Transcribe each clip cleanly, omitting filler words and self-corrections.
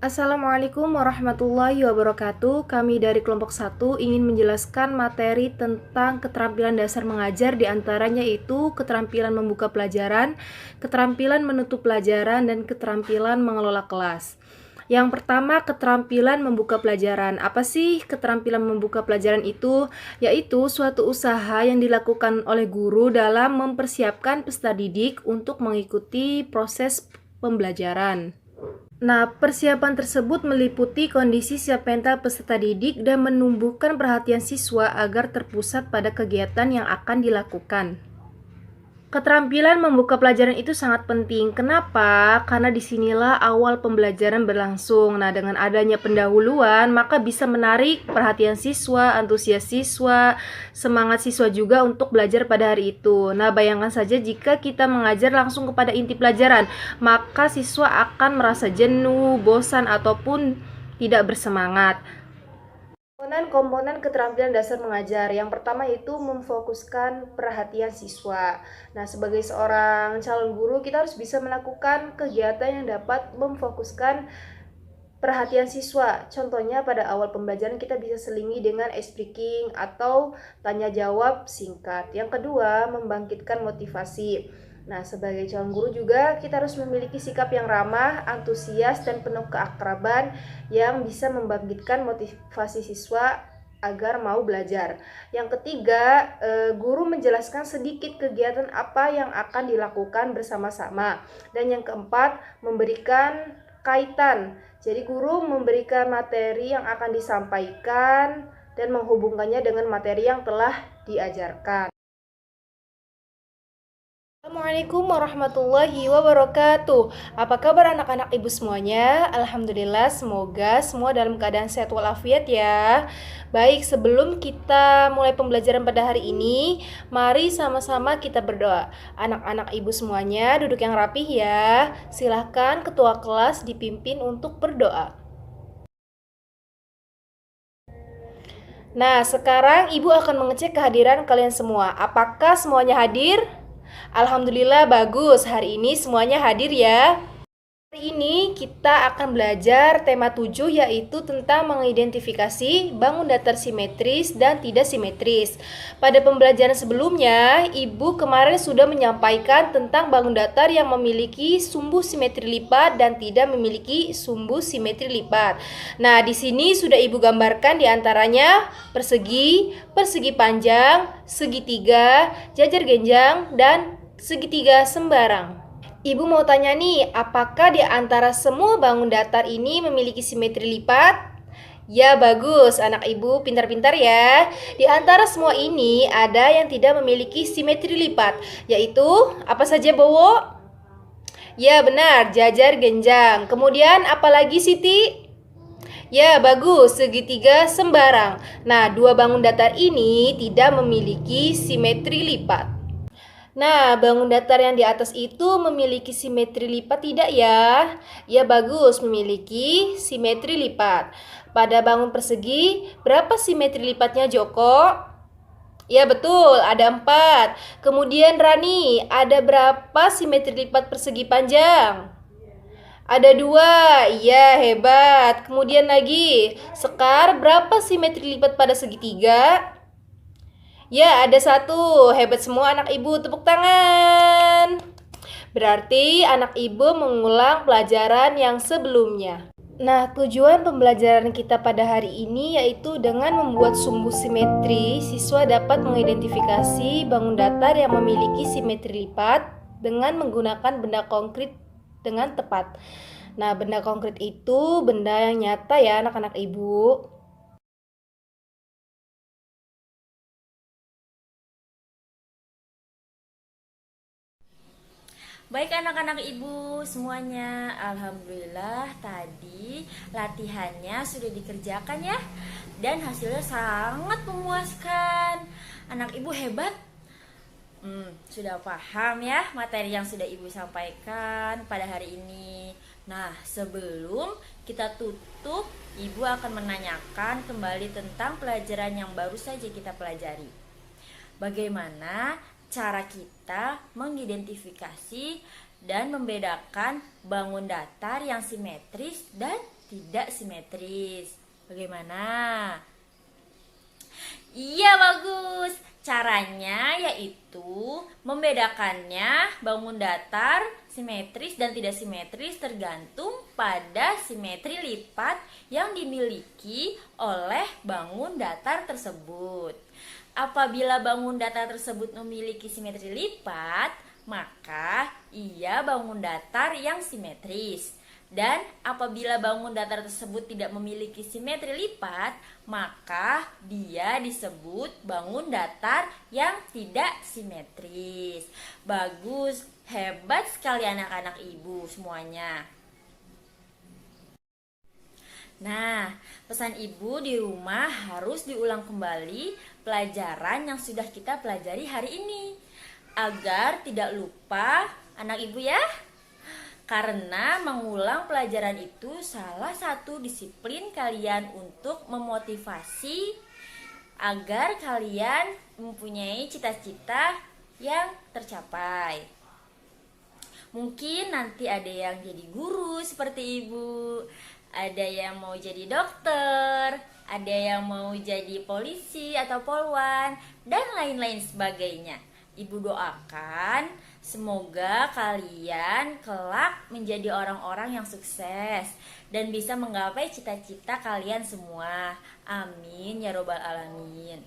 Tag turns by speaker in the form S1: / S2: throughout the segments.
S1: Assalamualaikum warahmatullahi wabarakatuh. Kami dari kelompok 1 ingin menjelaskan materi tentang keterampilan dasar mengajar, diantaranya itu keterampilan membuka pelajaran, keterampilan menutup pelajaran, dan keterampilan mengelola kelas. Yang pertama, keterampilan membuka pelajaran. Apa sih keterampilan membuka pelajaran itu? Yaitu suatu usaha yang dilakukan oleh guru dalam mempersiapkan peserta didik untuk mengikuti proses pembelajaran. Nah, persiapan tersebut meliputi kondisi siap mental peserta didik dan menumbuhkan perhatian siswa agar terpusat pada kegiatan yang akan dilakukan. Keterampilan membuka pelajaran itu sangat penting. Kenapa? Karena disinilah awal pembelajaran berlangsung. Nah, dengan adanya pendahuluan, maka bisa menarik perhatian siswa, antusias siswa, semangat siswa juga untuk belajar pada hari itu. Nah, bayangkan saja jika kita mengajar langsung kepada inti pelajaran, maka siswa akan merasa jenuh, bosan, ataupun tidak bersemangat. Komponen keterampilan dasar mengajar. Yang pertama itu memfokuskan perhatian siswa. Nah, sebagai seorang calon guru, kita harus bisa melakukan kegiatan yang dapat memfokuskan perhatian siswa. Contohnya pada awal pembelajaran kita bisa selingi dengan ice breaking atau tanya jawab singkat. Yang kedua, membangkitkan motivasi. Nah, sebagai calon guru juga kita harus memiliki sikap yang ramah, antusias, dan penuh keakraban yang bisa membangkitkan motivasi siswa agar mau belajar. Yang ketiga, guru menjelaskan sedikit kegiatan apa yang akan dilakukan bersama-sama. Dan yang keempat, memberikan kaitan. Jadi guru memberikan materi yang akan disampaikan dan menghubungkannya dengan materi yang telah diajarkan. Assalamualaikum warahmatullahi wabarakatuh. Apa kabar anak-anak ibu semuanya? Alhamdulillah, semoga semua dalam keadaan sehat walafiat ya. Baik, sebelum kita mulai pembelajaran pada hari ini, mari sama-sama kita berdoa. Anak-anak ibu semuanya duduk yang rapih ya. Silahkan ketua kelas dipimpin untuk berdoa. Nah, sekarang ibu akan mengecek kehadiran kalian semua. Apakah semuanya hadir? Alhamdulillah bagus, hari ini semuanya hadir ya. Hari ini kita akan belajar tema 7, yaitu tentang mengidentifikasi bangun datar simetris dan tidak simetris. Pada pembelajaran sebelumnya, Ibu kemarin sudah menyampaikan tentang bangun datar yang memiliki sumbu simetri lipat dan tidak memiliki sumbu simetri lipat. Nah, di sini sudah Ibu gambarkan diantaranya persegi, persegi panjang, segitiga, jajar genjang, dan segitiga sembarang. Ibu mau tanya nih, apakah di antara semua bangun datar ini memiliki simetri lipat? Ya, bagus. Anak ibu pintar-pintar ya. Di antara semua ini ada yang tidak memiliki simetri lipat, yaitu apa saja, Bowo? Ya, benar, jajar genjang. Kemudian apa lagi, Siti? Ya, bagus, segitiga sembarang. Nah, dua bangun datar ini tidak memiliki simetri lipat. Nah, bangun datar yang di atas itu memiliki simetri lipat tidak ya? Ya, bagus, memiliki simetri lipat. Pada bangun persegi, berapa simetri lipatnya, Joko? Ya, betul, ada 4. Kemudian Rani, ada berapa simetri lipat persegi panjang? Ada 2, iya hebat. Kemudian lagi, Sekar, berapa simetri lipat pada segitiga? Ya, ada 1. Hebat semua anak ibu, tepuk tangan. Berarti anak ibu mengulang pelajaran yang sebelumnya. Nah, tujuan pembelajaran kita pada hari ini yaitu dengan membuat sumbu simetri, siswa dapat mengidentifikasi bangun datar yang memiliki simetri lipat dengan menggunakan benda konkret dengan tepat. Nah, benda konkret itu benda yang nyata ya anak-anak ibu.
S2: Baik anak-anak ibu semuanya, alhamdulillah tadi latihannya sudah dikerjakan ya. Dan hasilnya sangat memuaskan. Anak ibu hebat. Sudah paham ya materi yang sudah ibu sampaikan pada hari ini. Nah, sebelum kita tutup, ibu akan menanyakan kembali tentang pelajaran yang baru saja kita pelajari. Bagaimana cara kita mengidentifikasi dan membedakan bangun datar yang simetris dan tidak simetris. Bagaimana? Iya, bagus. Caranya yaitu membedakannya bangun datar, simetris dan tidak simetris tergantung pada simetri lipat yang dimiliki oleh bangun datar tersebut. Apabila bangun datar tersebut memiliki simetri lipat, maka ia bangun datar yang simetris. Dan apabila bangun datar tersebut tidak memiliki simetri lipat, maka dia disebut bangun datar yang tidak simetris. Bagus, hebat sekali anak-anak ibu semuanya. Nah, pesan ibu di rumah harus diulang kembali pelajaran yang sudah kita pelajari hari ini, agar tidak lupa anak ibu ya. Karena mengulang pelajaran itu salah satu disiplin kalian untuk memotivasi agar kalian mempunyai cita-cita yang tercapai. Mungkin nanti ada yang jadi guru seperti ibu, ada yang mau jadi dokter, ada yang mau jadi polisi atau polwan, dan lain-lain sebagainya. Ibu doakan semoga kalian kelak menjadi orang-orang yang sukses dan bisa menggapai cita-cita kalian semua. Amin ya robbal alamin.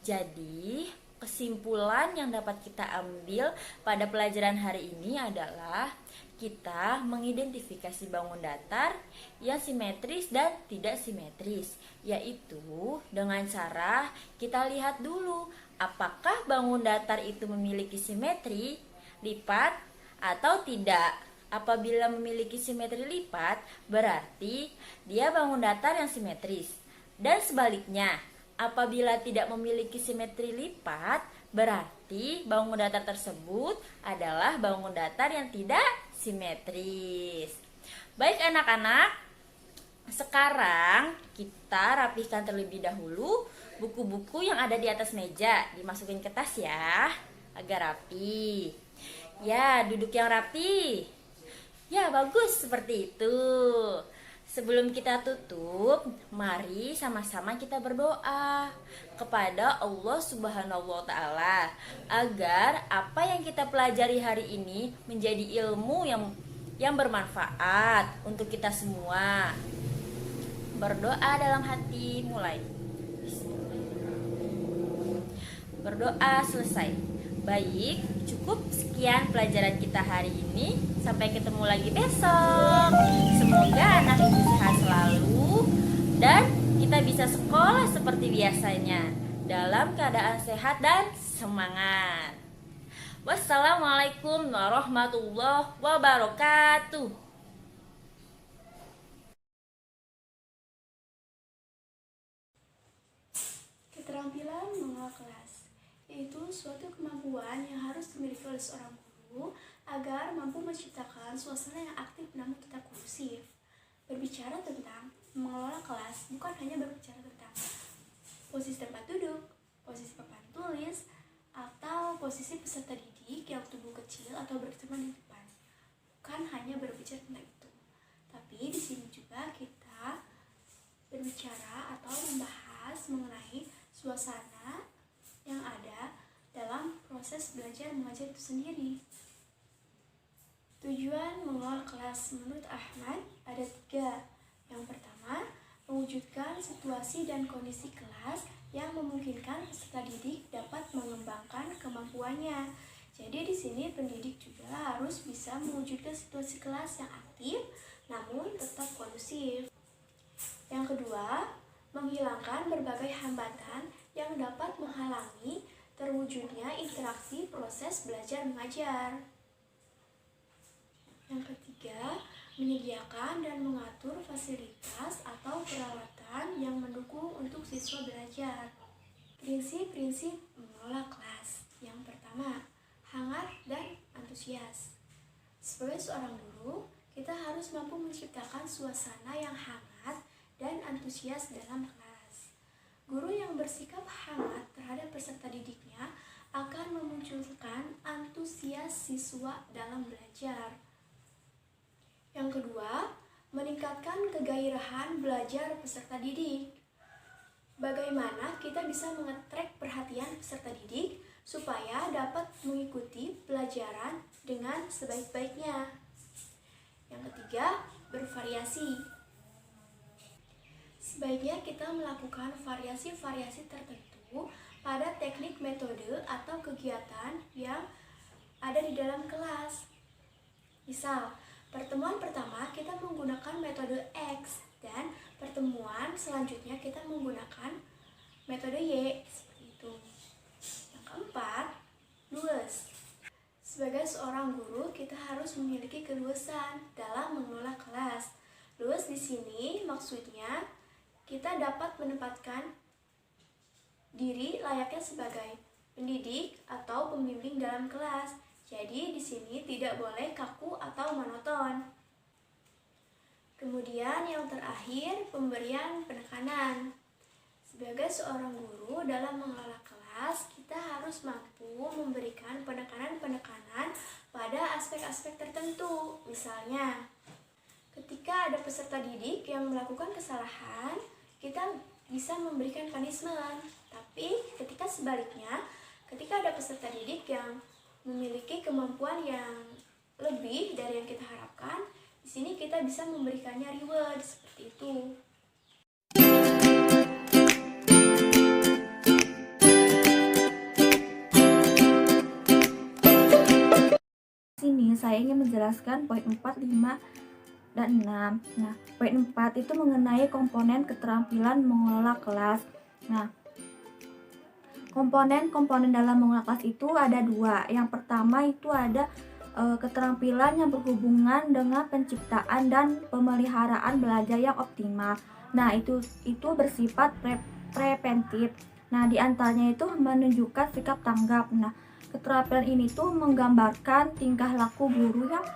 S2: Jadi, kesimpulan yang dapat kita ambil pada pelajaran hari ini adalah kita mengidentifikasi bangun datar yang simetris dan tidak simetris, yaitu dengan cara kita lihat dulu apakah bangun datar itu memiliki simetri lipat atau tidak. Apabila memiliki simetri lipat, berarti dia bangun datar yang simetris. Dan sebaliknya, apabila tidak memiliki simetri lipat, berarti bangun datar tersebut adalah bangun datar yang tidak simetris. Baik anak-anak, sekarang kita rapihkan terlebih dahulu buku-buku yang ada di atas meja. Dimasukin ke tas ya, agar rapi. Ya, duduk yang rapi. Ya, bagus seperti itu. Sebelum kita tutup, mari sama-sama kita berdoa kepada Allah Subhanahu wa Ta'ala agar apa yang kita pelajari hari ini menjadi ilmu yang bermanfaat untuk kita semua. Berdoa dalam hati, mulai. Berdoa selesai. Baik, cukup sekian pelajaran kita hari ini. Sampai ketemu lagi besok. Semoga anak ibu sehat selalu dan kita bisa sekolah seperti biasanya dalam keadaan sehat dan semangat. Wassalamualaikum warahmatullahi wabarakatuh.
S3: Keterampilan mengelola kelas, yaitu suatu kemampuan yang harus dimiliki oleh seorang guru agar mampu menciptakan suasana yang aktif namun tetap kondusif. Berbicara tentang mengelola kelas bukan hanya berbicara tentang posisi tempat duduk, posisi papan tulis, atau posisi peserta didik yang tubuh kecil atau berteman di depan. Bukan hanya berbicara tentang itu, tapi di sini juga kita berbicara atau membahas mengenai suasana yang ada dalam proses belajar mengajar itu sendiri. Tujuan mengelola kelas menurut Ahmad ada 3. Yang pertama, mewujudkan situasi dan kondisi kelas yang memungkinkan peserta didik dapat mengembangkan kemampuannya. Jadi di sini pendidik juga harus bisa mewujudkan situasi kelas yang aktif namun tetap kondusif. Yang kedua, menghilangkan berbagai hambatan yang dapat menghalangi terwujudnya interaksi proses belajar mengajar. Yang ketiga, menyediakan dan mengatur fasilitas atau peralatan yang mendukung untuk siswa belajar. Prinsip-prinsip mengelola kelas. Yang pertama, hangat dan antusias. Sebagai seorang guru, kita harus mampu menciptakan suasana yang hangat dan antusias dalam kelas. Guru yang bersikap hangat terhadap peserta didiknya akan memunculkan antusias siswa dalam belajar. Yang kedua, meningkatkan kegairahan kegairahan belajar peserta didik. Bagaimana kita bisa mengetrek perhatian peserta didik supaya dapat mengikuti pelajaran dengan sebaik-baiknya? Yang ketiga, bervariasi. Sebaiknya kita melakukan variasi-variasi tertentu pada teknik, metode, atau kegiatan yang ada di dalam kelas. Misal, pertemuan pertama kita menggunakan metode X dan pertemuan selanjutnya kita menggunakan metode Y, seperti itu. Yang keempat, luwes. Sebagai seorang guru, kita harus memiliki keluasan dalam mengelola kelas. Luwes di sini maksudnya kita dapat menempatkan diri layaknya sebagai pendidik atau pembimbing dalam kelas. Jadi di sini tidak boleh kaku atau monoton. Kemudian yang terakhir, pemberian penekanan. Sebagai seorang guru dalam mengelola kelas, kita harus mampu memberikan penekanan-penekanan pada aspek-aspek tertentu. Misalnya, ketika ada peserta didik yang melakukan kesalahan, kita bisa memberikan punishment. Tapi ketika sebaliknya, ketika ada peserta didik yang memiliki kemampuan yang lebih dari yang kita harapkan, di sini kita bisa memberikannya reward, seperti itu.
S4: Sini saya ingin menjelaskan poin 4, 5, dan 6. Nah, poin 4 itu mengenai komponen keterampilan mengelola kelas. Nah, komponen dalam mengelola kelas itu ada 2. Yang pertama itu ada keterampilan yang berhubungan dengan penciptaan dan pemeliharaan belajar yang optimal. Nah, itu bersifat preventif. Nah, di antaranya itu menunjukkan sikap tanggap. Nah, keterampilan ini tuh menggambarkan tingkah laku guru yang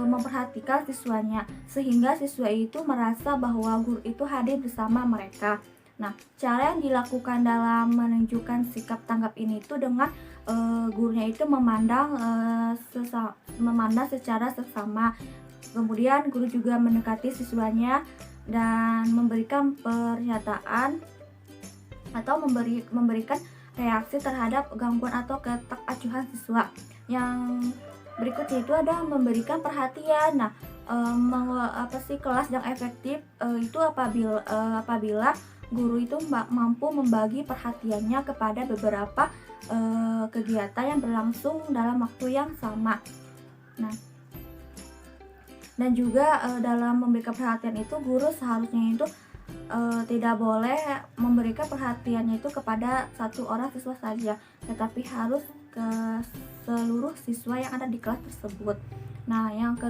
S4: memperhatikan siswanya, sehingga siswa itu merasa bahwa guru itu hadir bersama mereka. Nah, cara yang dilakukan dalam menunjukkan sikap tanggap ini itu dengan gurunya itu memandang secara seksama. Kemudian guru juga mendekati siswanya dan memberikan pernyataan atau memberikan reaksi terhadap gangguan atau keteracuhan siswa. Yang berikutnya itu ada memberikan perhatian. Nah, kelas yang efektif itu apabila guru itu mampu membagi perhatiannya kepada beberapa kegiatan yang berlangsung dalam waktu yang sama. Nah, dan juga dalam memberikan perhatian itu guru seharusnya itu tidak boleh memberikan perhatiannya itu kepada satu orang siswa saja, tetapi harus ke seluruh siswa yang ada di kelas tersebut. Nah, yang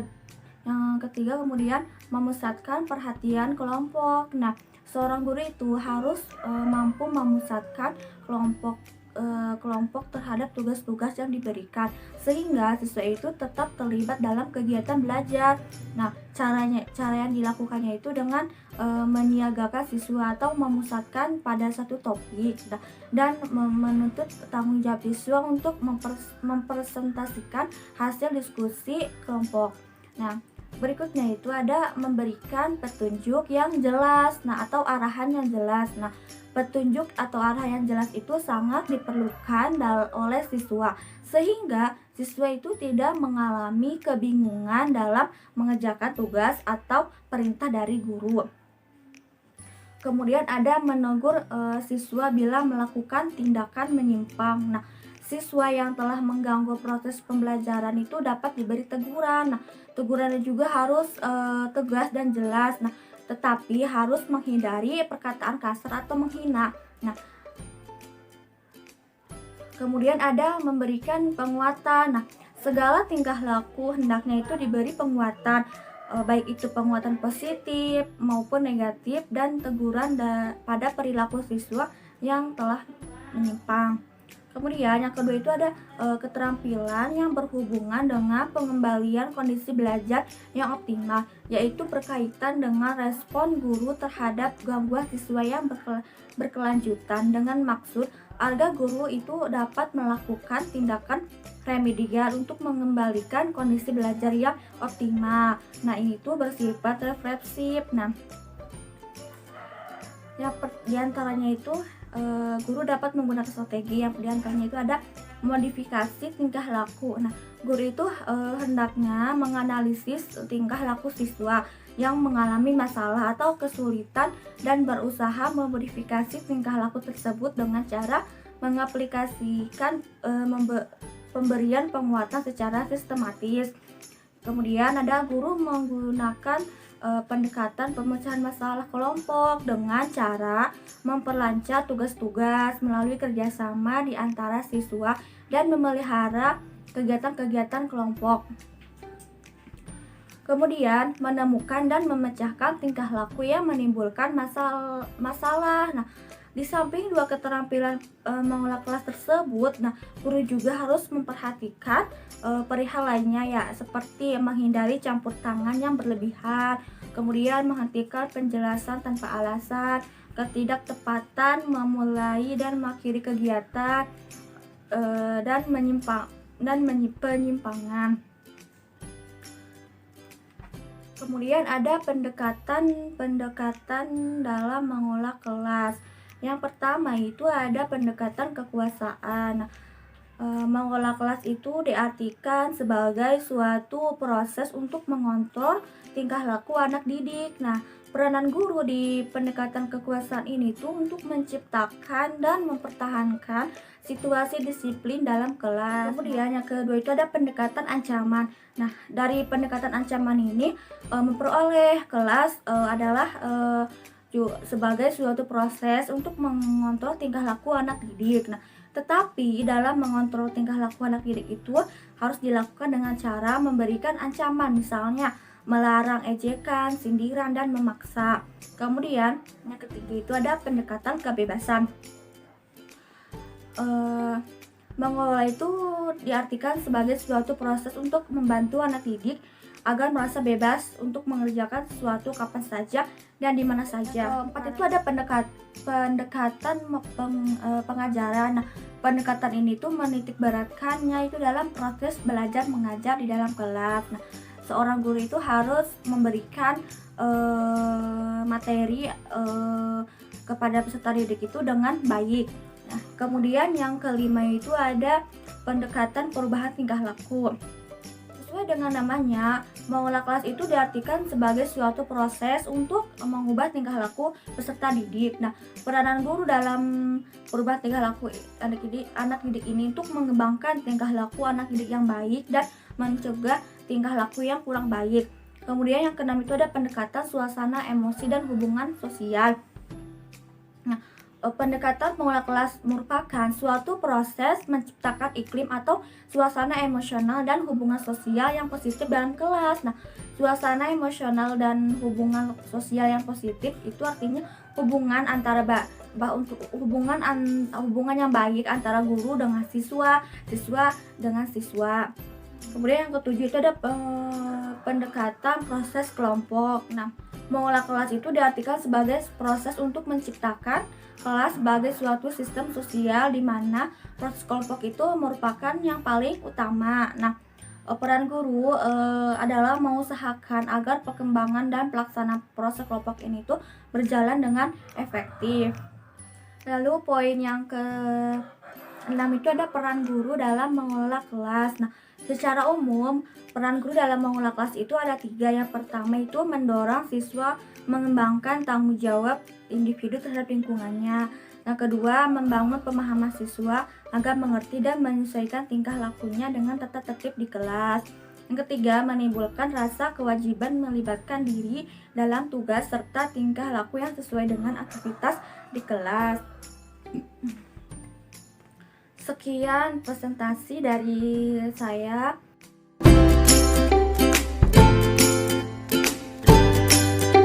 S4: ketiga kemudian memusatkan perhatian kelompok. Nah, seorang guru itu harus mampu memusatkan kelompok terhadap tugas-tugas yang diberikan, sehingga siswa itu tetap terlibat dalam kegiatan belajar. Nah, cara yang dilakukannya itu dengan menyiagakan siswa atau memusatkan pada satu topik dan menuntut tanggung jawab siswa untuk mempresentasikan hasil diskusi kelompok. Nah, berikutnya itu ada memberikan petunjuk yang jelas, atau arahan yang jelas. Nah, petunjuk atau arahan yang jelas itu sangat diperlukan oleh siswa, sehingga siswa itu tidak mengalami kebingungan dalam mengerjakan tugas atau perintah dari guru. Kemudian ada menegur siswa bila melakukan tindakan menyimpang. Nah, siswa yang telah mengganggu proses pembelajaran itu dapat diberi teguran. Nah, tegurannya juga harus tegas dan jelas. Nah, tetapi harus menghindari perkataan kasar atau menghina. Nah, kemudian ada memberikan penguatan. Nah, segala tingkah laku hendaknya itu diberi penguatan, baik itu penguatan positif maupun negatif, dan teguran pada perilaku siswa yang telah menyimpang. Kemudian yang kedua itu ada keterampilan yang berhubungan dengan pengembalian kondisi belajar yang optimal, yaitu berkaitan dengan respon guru terhadap gangguan siswa yang berkelanjutan, dengan maksud agar guru itu dapat melakukan tindakan remedial untuk mengembalikan kondisi belajar yang optimal. Nah, ini tuh bersifat refleksif. Nah, Diantaranya itu guru dapat menggunakan strategi yang diantaranya itu ada modifikasi tingkah laku. Nah, guru itu hendaknya menganalisis tingkah laku siswa yang mengalami masalah atau kesulitan dan berusaha memodifikasi tingkah laku tersebut dengan cara mengaplikasikan pemberian penguatan secara sistematis. Kemudian ada guru menggunakan pendekatan pemecahan masalah kelompok dengan cara memperlancar tugas-tugas melalui kerjasama di antara siswa dan memelihara kegiatan-kegiatan kelompok. Kemudian menemukan dan memecahkan tingkah laku yang menimbulkan masalah. Nah, di samping dua keterampilan mengolah kelas tersebut, nah guru juga harus memperhatikan perihal lainnya ya, seperti menghindari campur tangan yang berlebihan, kemudian menghentikan penjelasan tanpa alasan, ketidaktepatan memulai dan mengakhiri kegiatan, dan penyimpangan. Kemudian ada pendekatan dalam mengolah kelas. Yang pertama itu ada pendekatan kekuasaan. Mengolah kelas itu diartikan sebagai suatu proses untuk mengontrol tingkah laku anak didik. Nah, peranan guru di pendekatan kekuasaan ini tuh untuk menciptakan dan mempertahankan situasi disiplin dalam kelas. Kemudian yang kedua itu ada pendekatan ancaman. Nah, dari pendekatan ancaman ini memperoleh kelas adalah sebagai suatu proses untuk mengontrol tingkah laku anak didik. Nah, tetapi dalam mengontrol tingkah laku anak didik itu harus dilakukan dengan cara memberikan ancaman, misalnya melarang ejekan, sindiran, dan memaksa. Kemudian yang ketiga itu ada pendekatan kebebasan. Mengelola itu diartikan sebagai suatu proses untuk membantu anak didik agar merasa bebas untuk mengerjakan sesuatu kapan saja dan di mana saja. Keempat itu ada pendekatan pengajaran. Nah, pendekatan ini tuh menitik beratkannya itu dalam proses belajar mengajar di dalam kelas. Nah, seorang guru itu harus memberikan materi kepada peserta didik itu dengan baik. Nah, kemudian yang kelima itu ada pendekatan perubahan tingkah laku. Sesuai dengan namanya, mengolah kelas itu diartikan sebagai suatu proses untuk mengubah tingkah laku peserta didik. Nah, peranan guru dalam perubahan tingkah laku anak didik ini untuk mengembangkan tingkah laku anak didik yang baik dan mencegah tingkah laku yang kurang baik. Kemudian yang keenam itu ada pendekatan suasana emosi dan hubungan sosial. Nah, pendekatan mengolah kelas merupakan suatu proses menciptakan iklim atau suasana emosional dan hubungan sosial yang positif dalam kelas. Nah, suasana emosional dan hubungan sosial yang positif itu artinya hubungan antara hubungan yang baik antara guru dengan siswa dengan siswa. Kemudian yang ketujuh itu ada pendekatan proses kelompok. Nah, mengolah kelas itu diartikan sebagai proses untuk menciptakan kelas sebagai suatu sistem sosial di mana proses kelompok itu merupakan yang paling utama. Nah, peran guru adalah mengusahakan agar perkembangan dan pelaksanaan proses kelompok ini tuh berjalan dengan efektif. Lalu poin yang ke-6 itu ada peran guru dalam mengelola kelas. Nah, secara umum, peran guru dalam mengelola kelas itu ada 3. Yang pertama itu mendorong siswa mengembangkan tanggung jawab individu terhadap lingkungannya. Yang kedua, membangun pemahaman siswa agar mengerti dan menyesuaikan tingkah lakunya dengan tata tertib di kelas. Yang ketiga, menimbulkan rasa kewajiban melibatkan diri dalam tugas serta tingkah laku yang sesuai dengan aktivitas di kelas. Sekian presentasi dari saya.